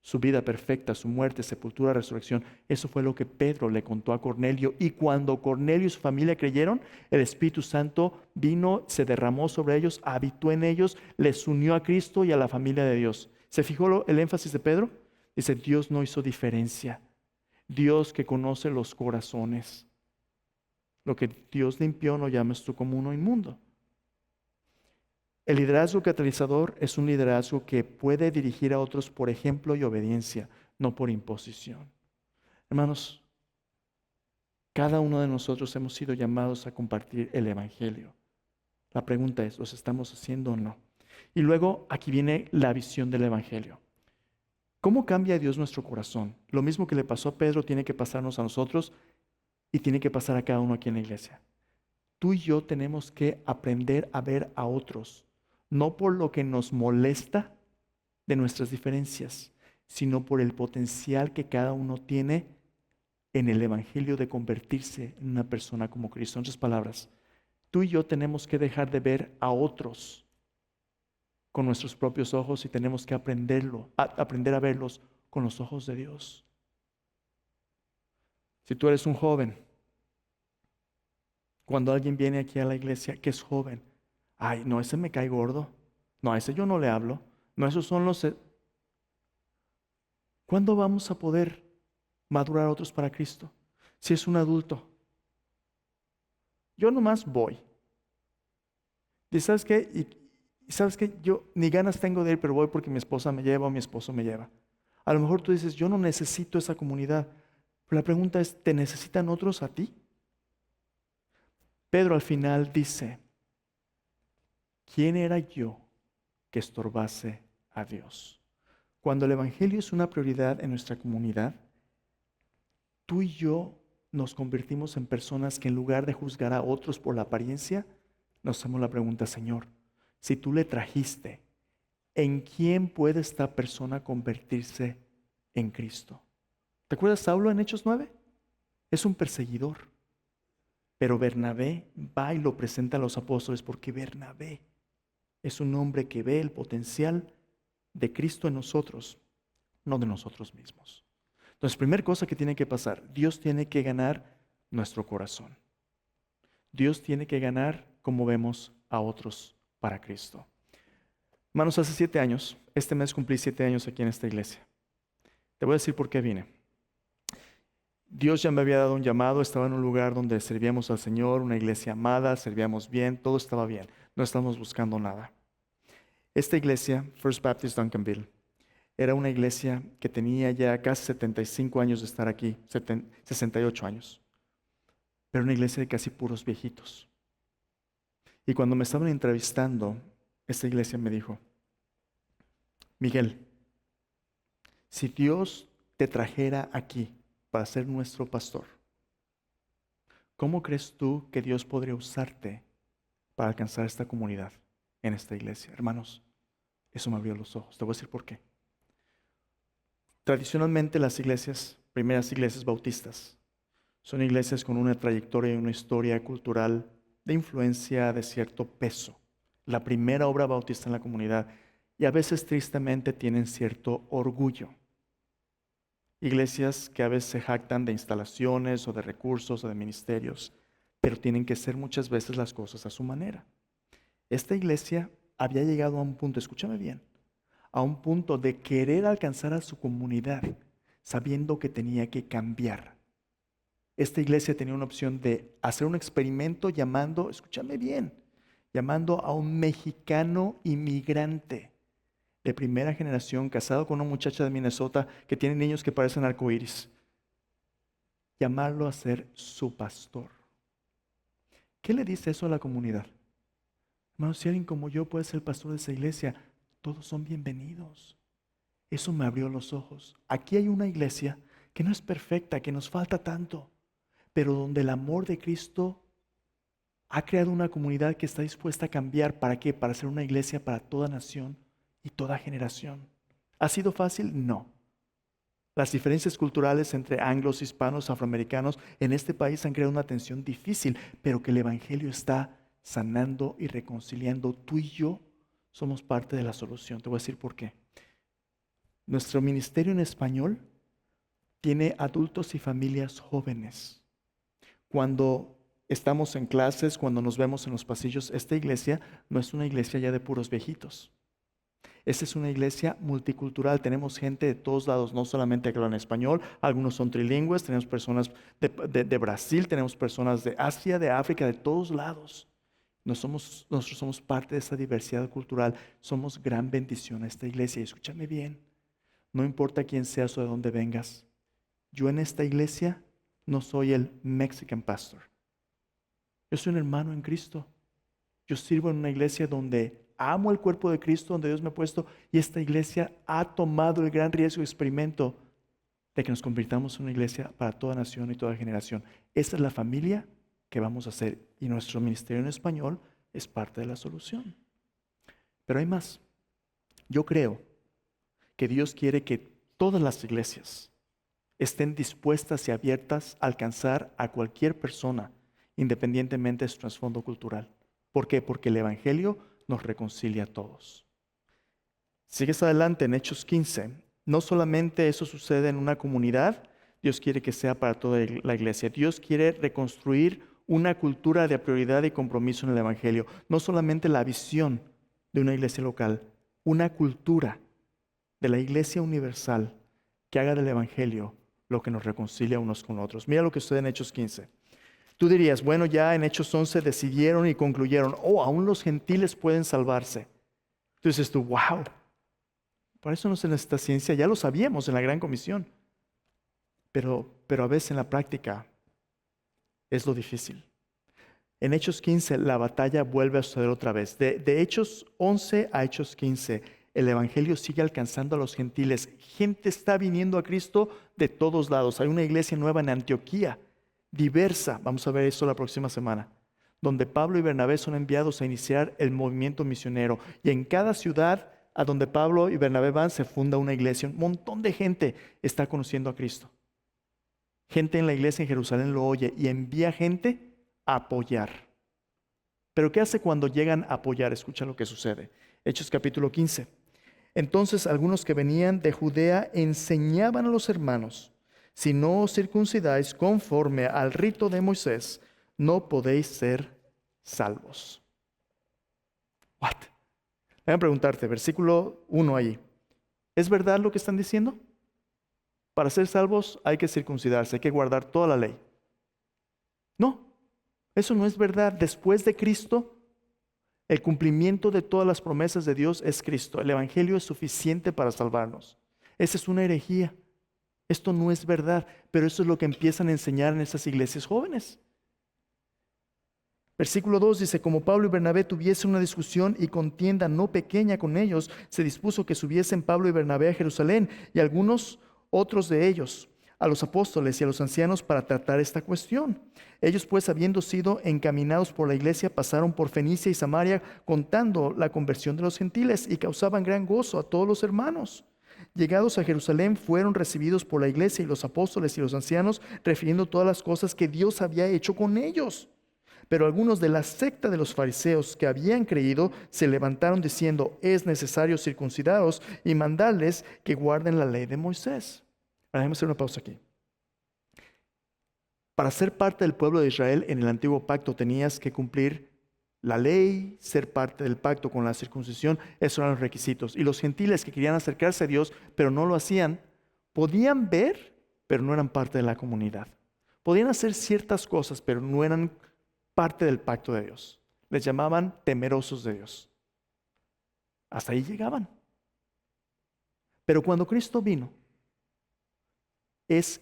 Su vida perfecta, su muerte, sepultura, resurrección. Eso fue lo que Pedro le contó a Cornelio. Y cuando Cornelio y su familia creyeron, el Espíritu Santo vino, se derramó sobre ellos, habitó en ellos, les unió a Cristo y a la familia de Dios. ¿Se fijó el énfasis de Pedro? Dice, Dios no hizo diferencia. Dios que conoce los corazones. Lo que Dios limpió no llames tú como uno inmundo. El liderazgo catalizador es un liderazgo que puede dirigir a otros por ejemplo y obediencia, no por imposición. Hermanos, cada uno de nosotros hemos sido llamados a compartir el Evangelio. La pregunta es, ¿los estamos haciendo o no? Y luego aquí viene la visión del Evangelio. ¿Cómo cambia Dios nuestro corazón? Lo mismo que le pasó a Pedro tiene que pasarnos a nosotros y tiene que pasar a cada uno aquí en la iglesia. Tú y yo tenemos que aprender a ver a otros, no por lo que nos molesta de nuestras diferencias, sino por el potencial que cada uno tiene en el Evangelio de convertirse en una persona como Cristo. En otras palabras, tú y yo tenemos que dejar de ver a otros con nuestros propios ojos y tenemos que aprender a verlos con los ojos de Dios. Si tú eres un joven, cuando alguien viene aquí a la iglesia que es joven, no, ese me cae gordo. No, a ese yo no le hablo. No, esos son los... ¿Cuándo vamos a poder madurar a otros para Cristo? Si es un adulto. Yo nomás voy. ¿Y sabes qué? Y sabes qué, yo ni ganas tengo de ir, pero voy porque mi esposa me lleva o mi esposo me lleva. A lo mejor tú dices, yo no necesito esa comunidad. Pero la pregunta es, ¿te necesitan otros a ti? Pedro al final dice, ¿quién era yo que estorbase a Dios? Cuando el Evangelio es una prioridad en nuestra comunidad, tú y yo nos convertimos en personas que en lugar de juzgar a otros por la apariencia, nos hacemos la pregunta, Señor, si tú le trajiste ¿en quién puede esta persona convertirse en Cristo? ¿Te acuerdas Saulo en Hechos 9? Es un perseguidor. Pero Bernabé va y lo presenta a los apóstoles porque Bernabé es un hombre que ve el potencial de Cristo en nosotros, no de nosotros mismos. Entonces, primera cosa que tiene que pasar, Dios tiene que ganar nuestro corazón. Dios tiene que ganar como vemos a otros para Cristo. Hermanos, hace 7 años, este mes cumplí 7 años aquí en esta iglesia. Te voy a decir por qué vine. Dios ya me había dado un llamado, estaba en un lugar donde servíamos al Señor, una iglesia amada, servíamos bien, todo estaba bien, no estábamos buscando nada. Esta iglesia, First Baptist Duncanville, era una iglesia que tenía ya casi 75 años de estar aquí, 68 años, pero una iglesia de casi puros viejitos. Y cuando me estaban entrevistando, esta iglesia me dijo, Miguel, si Dios te trajera aquí para ser nuestro pastor, ¿cómo crees tú que Dios podría usarte para alcanzar esta comunidad en esta iglesia? Hermanos, eso me abrió los ojos. Te voy a decir por qué. Tradicionalmente las iglesias, primeras iglesias bautistas, son iglesias con una trayectoria y una historia cultural de influencia de cierto peso. La primera obra bautista en la comunidad, y a veces tristemente tienen cierto orgullo. Iglesias que a veces se jactan de instalaciones o de recursos o de ministerios, pero tienen que ser muchas veces las cosas a su manera. Esta iglesia había llegado a un punto, escúchame bien, a un punto de querer alcanzar a su comunidad, sabiendo que tenía que cambiar. Esta iglesia tenía una opción de hacer un experimento llamando, escúchame bien, llamando a un mexicano inmigrante de primera generación, casado con una muchacha de Minnesota que tiene niños que parecen arcoíris. Llamarlo a ser su pastor. ¿Qué le dice eso a la comunidad? Hermano, si alguien como yo puede ser el pastor de esa iglesia, todos son bienvenidos. Eso me abrió los ojos. Aquí hay una iglesia que no es perfecta, que nos falta tanto, pero donde el amor de Cristo ha creado una comunidad que está dispuesta a cambiar. ¿Para qué? Para ser una iglesia para toda nación y toda generación. ¿Ha sido fácil? No. Las diferencias culturales entre anglos, hispanos, afroamericanos en este país han creado una tensión difícil, pero que el Evangelio está sanando y reconciliando. Tú y yo somos parte de la solución. Te voy a decir por qué. Nuestro ministerio en español tiene adultos y familias jóvenes. Cuando estamos en clases, cuando nos vemos en los pasillos, esta iglesia no es una iglesia ya de puros viejitos. Esta es una iglesia multicultural. Tenemos gente de todos lados, no solamente que hablan español, algunos son trilingües, tenemos personas de Brasil, tenemos personas de Asia, de África, de todos lados. Nosotros somos parte de esa diversidad cultural. Somos gran bendición a esta iglesia. Y escúchame bien, no importa quién seas o de dónde vengas. Yo en esta iglesia no soy el Mexican pastor. Yo soy un hermano en Cristo. Yo sirvo en una iglesia donde amo el cuerpo de Cristo, donde Dios me ha puesto, y esta iglesia ha tomado el gran riesgo y experimento de que nos convirtamos en una iglesia para toda nación y toda generación. Esa es la familia que vamos a hacer, y nuestro ministerio en español es parte de la solución. Pero hay más. Yo creo que Dios quiere que todas las iglesias estén dispuestas y abiertas a alcanzar a cualquier persona, independientemente de su trasfondo cultural. ¿Por qué? Porque el Evangelio nos reconcilia a todos. Sigues adelante en Hechos 15. No solamente eso sucede en una comunidad, Dios quiere que sea para toda la iglesia. Dios quiere reconstruir una cultura de prioridad y compromiso en el Evangelio. No solamente la visión de una iglesia local, una cultura de la iglesia universal que haga del Evangelio lo que nos reconcilia unos con otros. Mira lo que sucede en Hechos 15. Tú dirías, bueno, ya en Hechos 11 decidieron y concluyeron, aún los gentiles pueden salvarse. Entonces tú, wow, para eso no se necesita ciencia, ya lo sabíamos en la Gran Comisión. Pero a veces en la práctica es lo difícil. En Hechos 15 la batalla vuelve a suceder otra vez. De Hechos 11 a Hechos 15, el Evangelio sigue alcanzando a los gentiles. Gente está viniendo a Cristo de todos lados. Hay una iglesia nueva en Antioquía, diversa, vamos a ver eso la próxima semana, donde Pablo y Bernabé son enviados a iniciar el movimiento misionero. Y en cada ciudad a donde Pablo y Bernabé van, se funda una iglesia. Un montón de gente está conociendo a Cristo. Gente en la iglesia en Jerusalén lo oye y envía gente a apoyar. Pero ¿qué hace cuando llegan a apoyar? Escucha lo que sucede. Hechos capítulo 15. Entonces algunos que venían de Judea enseñaban a los hermanos: si no os circuncidáis conforme al rito de Moisés, no podéis ser salvos. What? Déjame preguntarte, versículo 1 allí. ¿Es verdad lo que están diciendo? Para ser salvos hay que circuncidarse, hay que guardar toda la ley. No, eso no es verdad. Después de Cristo, el cumplimiento de todas las promesas de Dios es Cristo. El Evangelio es suficiente para salvarnos. Esa es una herejía. Esto no es verdad, pero eso es lo que empiezan a enseñar en esas iglesias jóvenes. Versículo 2 dice: como Pablo y Bernabé tuviesen una discusión y contienda no pequeña con ellos, se dispuso que subiesen Pablo y Bernabé a Jerusalén y algunos otros de ellos a los apóstoles y a los ancianos para tratar esta cuestión. Ellos pues, habiendo sido encaminados por la iglesia, pasaron por Fenicia y Samaria contando la conversión de los gentiles y causaban gran gozo a todos los hermanos. Llegados a Jerusalén, fueron recibidos por la iglesia y los apóstoles y los ancianos, refiriendo todas las cosas que Dios había hecho con ellos. Pero algunos de la secta de los fariseos que habían creído se levantaron diciendo: es necesario circuncidaros y mandarles que guarden la ley de Moisés. Ahora, déjame hacer una pausa aquí. Para ser parte del pueblo de Israel en el antiguo pacto tenías que cumplir la ley, ser parte del pacto con la circuncisión. Esos eran los requisitos. Y los gentiles que querían acercarse a Dios pero no lo hacían, podían ver, pero no eran parte de la comunidad. Podían hacer ciertas cosas, pero no eran parte del pacto de Dios. Les llamaban temerosos de Dios. Hasta ahí llegaban. Pero cuando Cristo vino, es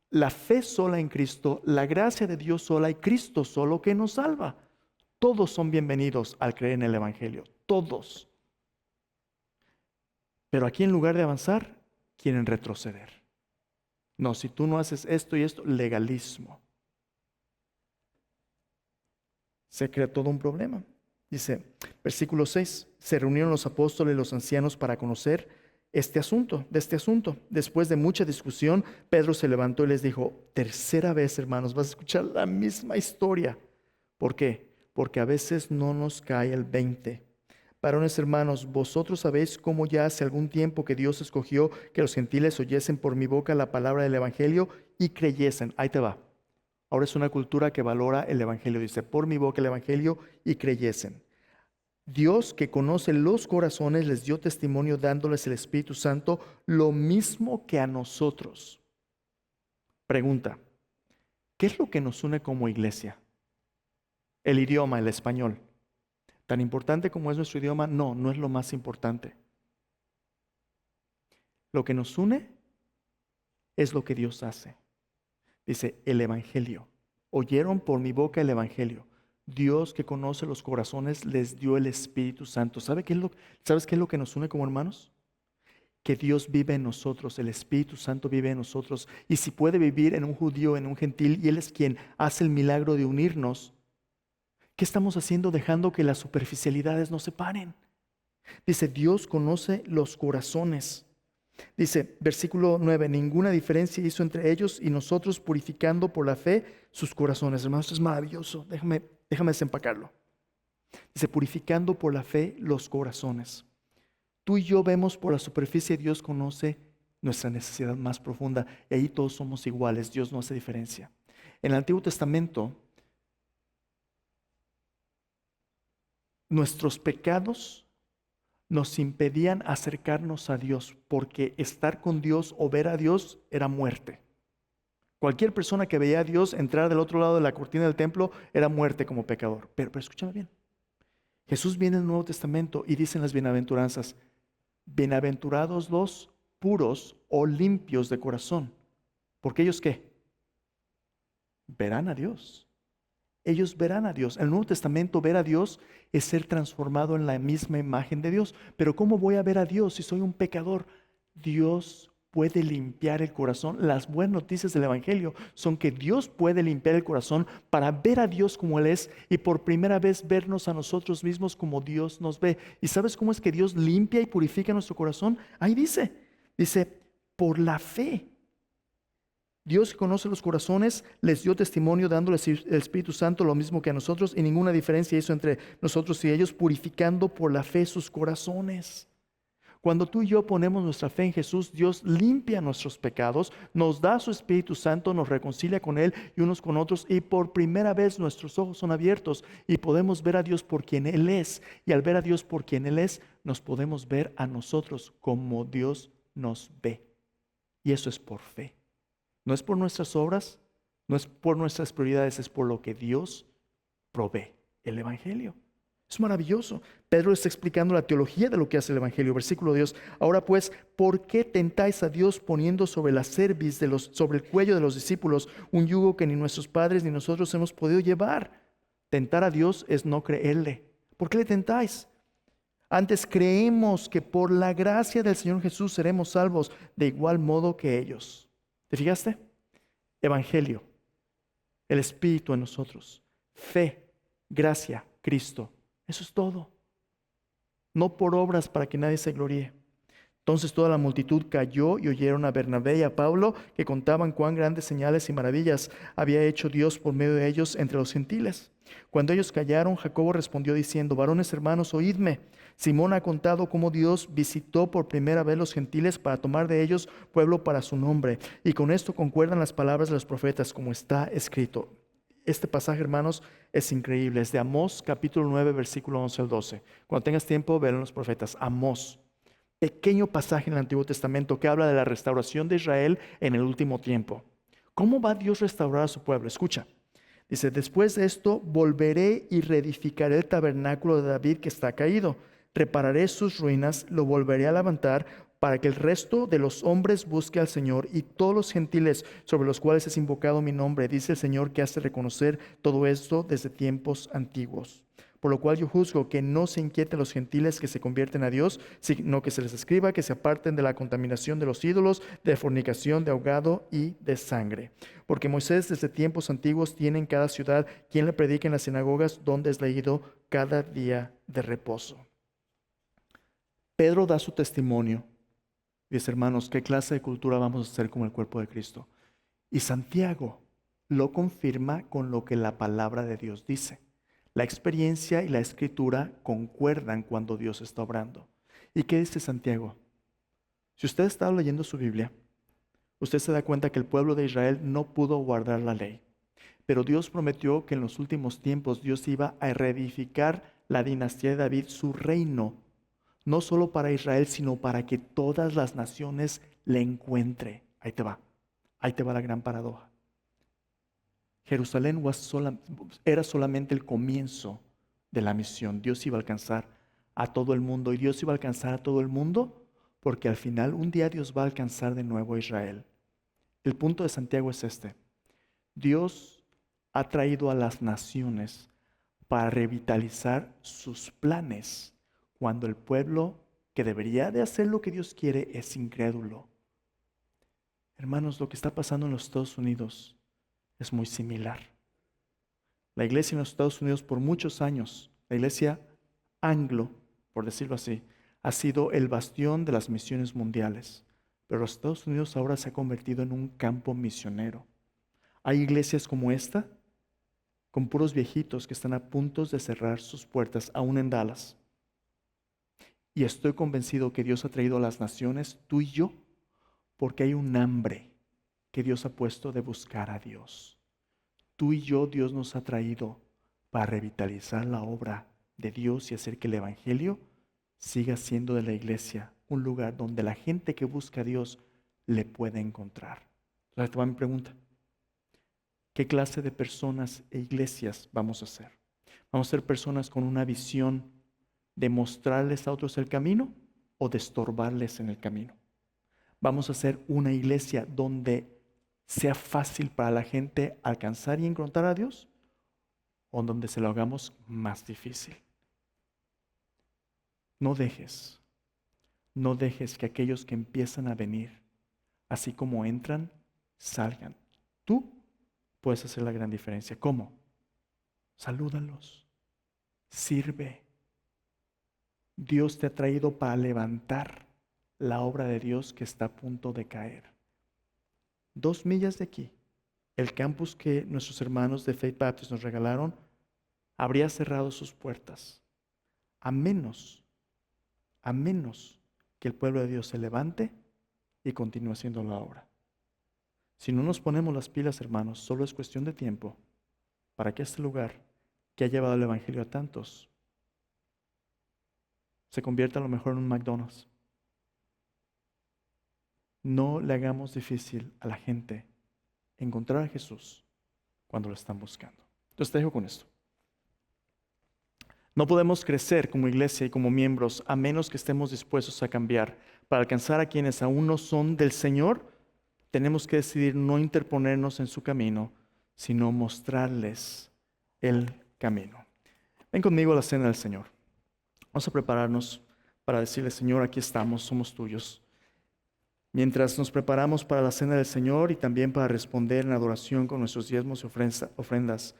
la fe sola en Cristo, la gracia de Dios sola y Cristo solo que nos salva. Todos son bienvenidos al creer en el Evangelio. Todos. Pero aquí, en lugar de avanzar, quieren retroceder. No, si tú no haces esto y esto, legalismo. Se crea todo un problema. Dice, versículo 6, se reunieron los apóstoles y los ancianos para conocer de este asunto. Después de mucha discusión, Pedro se levantó y les dijo: tercera vez, hermanos, vas a escuchar la misma historia. ¿Por qué? Porque a veces no nos cae el 20. Varones hermanos, vosotros sabéis cómo ya hace algún tiempo que Dios escogió que los gentiles oyesen por mi boca la palabra del Evangelio y creyesen. Ahí te va. Ahora es una cultura que valora el Evangelio. Dice, por mi boca el Evangelio y creyesen. Dios, que conoce los corazones, les dio testimonio dándoles el Espíritu Santo, lo mismo que a nosotros. Pregunta, ¿qué es lo que nos une como iglesia? El idioma, el español. ¿Tan importante como es nuestro idioma? No, no es lo más importante. Lo que nos une es lo que Dios hace. Dice, el Evangelio. Oyeron por mi boca el Evangelio. Dios, que conoce los corazones, les dio el Espíritu Santo. ¿Sabes qué es lo que nos une como hermanos? Que Dios vive en nosotros, el Espíritu Santo vive en nosotros. Y si puede vivir en un judío, en un gentil, y Él es quien hace el milagro de unirnos, ¿qué estamos haciendo dejando que las superficialidades nos separen? Dice, Dios conoce los corazones. Dice, versículo 9, ninguna diferencia hizo entre ellos y nosotros, purificando por la fe sus corazones. Hermanos, esto es maravilloso. Déjame desempacarlo. Dice, purificando por la fe los corazones. Tú y yo vemos por la superficie, Dios conoce nuestra necesidad más profunda y ahí todos somos iguales, Dios no hace diferencia. En el Antiguo Testamento, nuestros pecados nos impedían acercarnos a Dios, porque estar con Dios o ver a Dios era muerte. Cualquier persona que veía a Dios entrar del otro lado de la cortina del templo era muerte como pecador. Pero escúchame bien. Jesús viene en el Nuevo Testamento y dice en las bienaventuranzas, bienaventurados los puros o limpios de corazón. ¿Porque ellos qué? Verán a Dios. Ellos verán a Dios. En el Nuevo Testamento ver a Dios es ser transformado en la misma imagen de Dios. Pero ¿cómo voy a ver a Dios si soy un pecador? Dios puede limpiar el corazón. Las buenas noticias del Evangelio son que Dios puede limpiar el corazón para ver a Dios como Él es y por primera vez vernos a nosotros mismos como Dios nos ve. ¿Y sabes cómo es que Dios limpia y purifica nuestro corazón? Ahí dice, por la fe. Dios que conoce los corazones les dio testimonio dándoles el Espíritu Santo lo mismo que a nosotros y ninguna diferencia hizo entre nosotros y ellos, purificando por la fe sus corazones. Cuando tú y yo ponemos nuestra fe en Jesús, Dios limpia nuestros pecados, nos da su Espíritu Santo, nos reconcilia con Él y unos con otros y por primera vez nuestros ojos son abiertos y podemos ver a Dios por quien Él es. Y al ver a Dios por quien Él es, nos podemos ver a nosotros como Dios nos ve. Y eso es por fe. No es por nuestras obras, no es por nuestras prioridades, es por lo que Dios provee, el Evangelio. Es maravilloso. Pedro está explicando la teología de lo que hace el Evangelio. Versículo de Dios. Ahora pues, ¿por qué tentáis a Dios poniendo sobre la cerviz sobre el cuello de los discípulos un yugo que ni nuestros padres ni nosotros hemos podido llevar? Tentar a Dios es no creerle. ¿Por qué le tentáis? Antes creemos que por la gracia del Señor Jesús seremos salvos de igual modo que ellos. ¿Te fijaste? Evangelio, el Espíritu en nosotros, fe, gracia, Cristo. Eso es todo. No por obras para que nadie se gloríe. Entonces toda la multitud cayó y oyeron a Bernabé y a Pablo que contaban cuán grandes señales y maravillas había hecho Dios por medio de ellos entre los gentiles. Cuando ellos callaron, Jacobo respondió diciendo: varones hermanos, oídme. Simón ha contado cómo Dios visitó por primera vez los gentiles para tomar de ellos pueblo para su nombre. Y con esto concuerdan las palabras de los profetas, como está escrito. Este pasaje, hermanos, es increíble. Es de Amós, capítulo 9, versículo 11 al 12. Cuando tengas tiempo, velo en los profetas. Amós. Pequeño pasaje en el Antiguo Testamento que habla de la restauración de Israel en el último tiempo. ¿Cómo va Dios a restaurar a su pueblo? Escucha. Dice, después de esto volveré y reedificaré el tabernáculo de David que está caído. Repararé sus ruinas, lo volveré a levantar para que el resto de los hombres busque al Señor y todos los gentiles sobre los cuales es invocado mi nombre, dice el Señor, que hace reconocer todo esto desde tiempos antiguos. Por lo cual yo juzgo que no se inquieten los gentiles que se convierten a Dios, sino que se les escriba que se aparten de la contaminación de los ídolos, de fornicación, de ahogado y de sangre. Porque Moisés desde tiempos antiguos tiene en cada ciudad quien le predique en las sinagogas donde es leído cada día de reposo. Pedro da su testimonio. Dice, hermanos, ¿qué clase de cultura vamos a hacer como el cuerpo de Cristo? Y Santiago lo confirma con lo que la palabra de Dios dice. La experiencia y la escritura concuerdan cuando Dios está obrando. ¿Y qué dice Santiago? Si usted está leyendo su Biblia, usted se da cuenta que el pueblo de Israel no pudo guardar la ley. Pero Dios prometió que en los últimos tiempos Dios iba a reedificar la dinastía de David, su reino, no solo para Israel, sino para que todas las naciones le encuentren. Ahí te va la gran paradoja. Jerusalén era solamente el comienzo de la misión. Dios iba a alcanzar a todo el mundo y Dios iba a alcanzar a todo el mundo porque al final un día Dios va a alcanzar de nuevo a Israel. El punto de Santiago es este. Dios ha traído a las naciones para revitalizar sus planes cuando el pueblo que debería de hacer lo que Dios quiere es incrédulo. Hermanos, lo que está pasando en los Estados Unidos es muy similar. La iglesia en los Estados Unidos por muchos años, la iglesia anglo, por decirlo así, ha sido el bastión de las misiones mundiales. Pero los Estados Unidos ahora se ha convertido en un campo misionero. Hay iglesias como esta, con puros viejitos que están a punto de cerrar sus puertas, aún en Dallas. Y estoy convencido que Dios ha traído a las naciones, tú y yo, porque hay un hambre que Dios ha puesto de buscar a Dios. Tú y yo, Dios nos ha traído para revitalizar la obra de Dios y hacer que el Evangelio siga siendo de la iglesia un lugar donde la gente que busca a Dios le pueda encontrar. Entonces, esta va mi pregunta. ¿Qué clase de personas e iglesias vamos a ser? ¿Vamos a ser personas con una visión de mostrarles a otros el camino o de estorbarles en el camino? ¿Vamos a ser una iglesia donde sea fácil para la gente alcanzar y encontrar a Dios o donde se lo hagamos más difícil? No dejes que aquellos que empiezan a venir así como entran, salgan. Tú puedes hacer la gran diferencia. ¿Cómo? Salúdalos, sirve. Dios te ha traído para levantar la obra de Dios que está a punto de caer. 2 millas de aquí, el campus que nuestros hermanos de Faith Baptist nos regalaron habría cerrado sus puertas, a menos que el pueblo de Dios se levante y continúe haciendo la obra. Si no nos ponemos las pilas, hermanos, solo es cuestión de tiempo para que este lugar que ha llevado el evangelio a tantos se convierta a lo mejor en un McDonald's. No le hagamos difícil a la gente encontrar a Jesús cuando lo están buscando. Entonces te dejo con esto. No podemos crecer como iglesia y como miembros a menos que estemos dispuestos a cambiar. Para alcanzar a quienes aún no son del Señor, tenemos que decidir no interponernos en su camino, sino mostrarles el camino. Ven conmigo a la cena del Señor. Vamos a prepararnos para decirle, Señor, aquí estamos, somos tuyos. Mientras nos preparamos para la cena del Señor y también para responder en adoración con nuestros diezmos y ofrendas,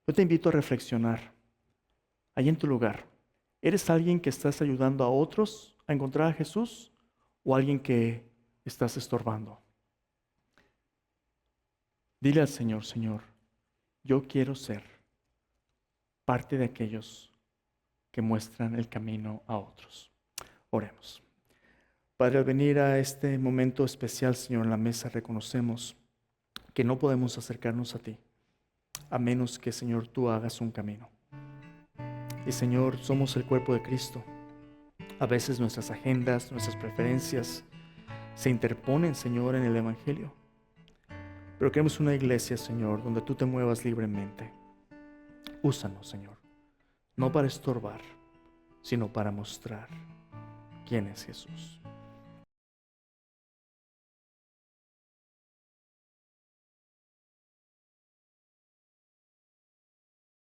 yo te invito a reflexionar. Ahí en tu lugar, ¿eres alguien que estás ayudando a otros a encontrar a Jesús o alguien que estás estorbando? Dile al Señor, Señor, yo quiero ser parte de aquellos que muestran el camino a otros. Oremos. Padre, al venir a este momento especial, Señor, en la mesa, reconocemos que no podemos acercarnos a ti, a menos que, Señor, tú hagas un camino. Y, Señor, somos el cuerpo de Cristo. A veces nuestras agendas, nuestras preferencias se interponen, Señor, en el Evangelio. Pero queremos una iglesia, Señor, donde tú te muevas libremente. Úsanos, Señor, no para estorbar, sino para mostrar quién es Jesús.